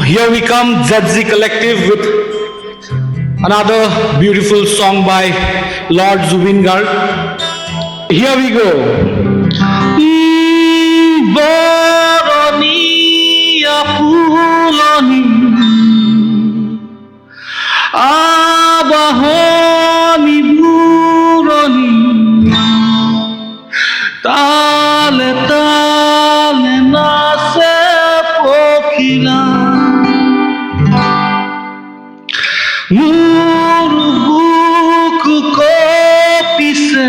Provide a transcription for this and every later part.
Here we come, Jadzi Collective, with another beautiful song by Lord Zubin Garg. Here we go. Boroniya puloni abahoni buroni tale tale nase pokhila Muruguk kopise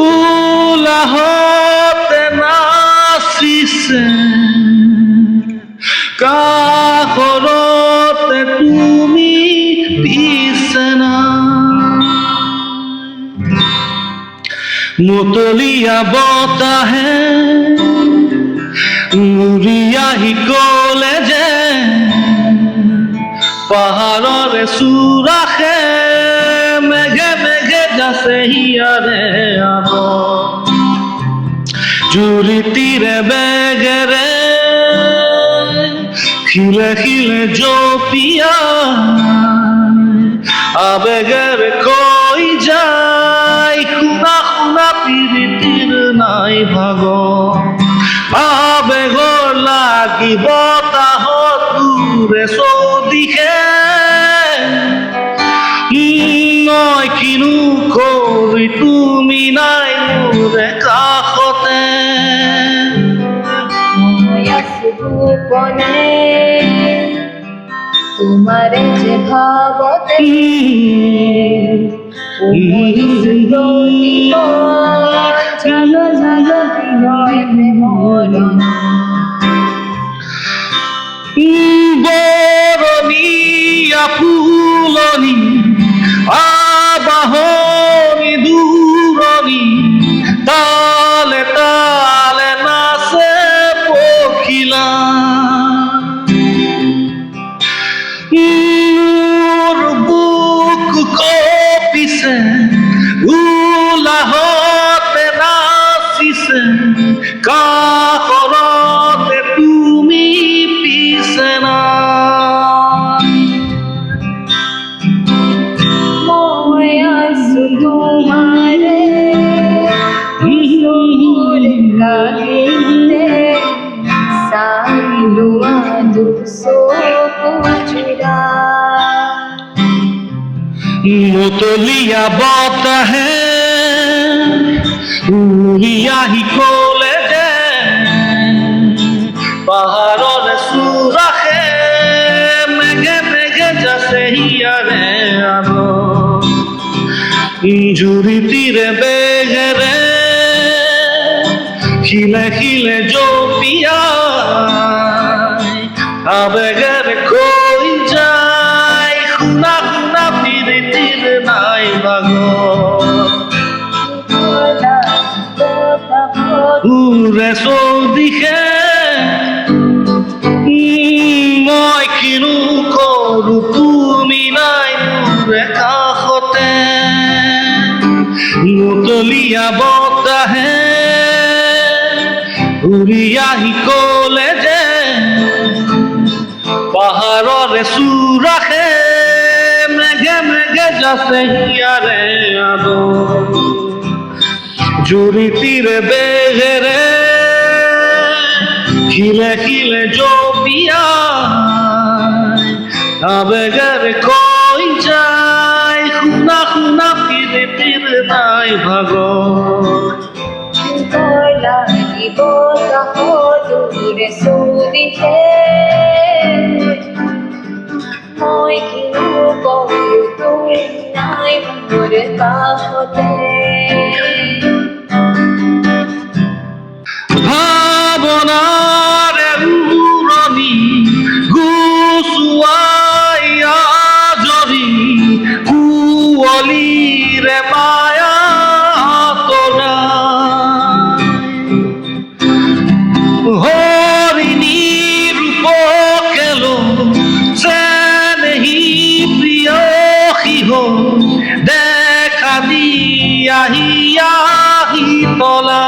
ulahote nasise kahorote tumi pisena Mutolia botahe Muriya hi college paharore surahe meghe meghe jase hiare abo juri tire begere khile khile jo piya abegere koi jai khuna khuna piritir nai bhago abegor lagi botah dure sodihe noi kinu kori tumi nai mure kahote গোপনে তোমারে যে ভাবতে জাগো জাগো বিনয় প্রেমরণ Boroniya puloni abahoni duroni tale tale nase pokhila Muruguk kopise ulahote nasise kahorote tumi pisena মই আছো তোমারে লাগিতে silo দুসো কুচুরা Mutolia botahe Muriya hi college paharore surahe meghe meghe jase hiare abo juri tire begere khile khile jo piya abegere koi jai khuna khuna piritir nai bago ure sodihe moi kinu koru tumi nai mure kahote Mutolia botahe Uriya hi college paharore surahe meghe meghe jase hiare abo juri tire begere khile khile jo piya abegere koi jai khuna khuna piritir nai bhago লাগিব দূরে সৌদিহে মই কিনো কৰো তুমি নাই মোৰ কাষতে ভাবনারে উৰণি গুচুৱাই আজৰি কুঁৱলীৰে মায়া তৰা হৰিণী ৰূপ কেলো চেনেহী প্ৰিয়সী হ'ল দেখা দি আহি আহি তলা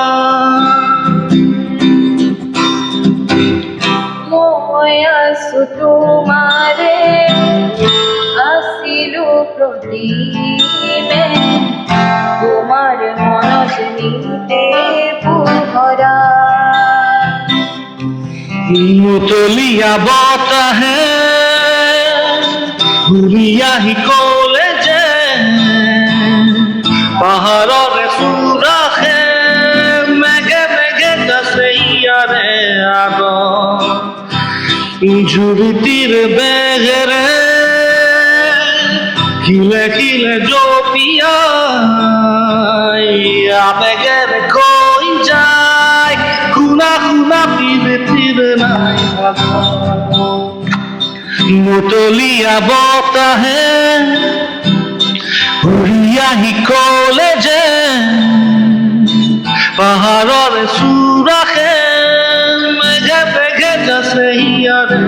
মই মই আছো তোমাৰে আছিলো প্ৰতিমে তোমাৰ মনত নিতে পোহৰা মুতলীয়া বতাহে ঘূৰি আহি ক'লে যে পাহাৰৰে চুৰাখে মেঘে মেঘে গাছে ইয়াৰে আগত জুৰিটিৰ বেগেৰে খিলে খিলে জপিয়াই আবেগেৰে কৈ যায় খুনা খুনা পিৰিতিৰ নাই মুতলীয়া বতাহে ঘূৰি আহি ক'লে যে পাহাৰৰে চুৰাখে মেঘে মেঘে গাছে ইয়াৰে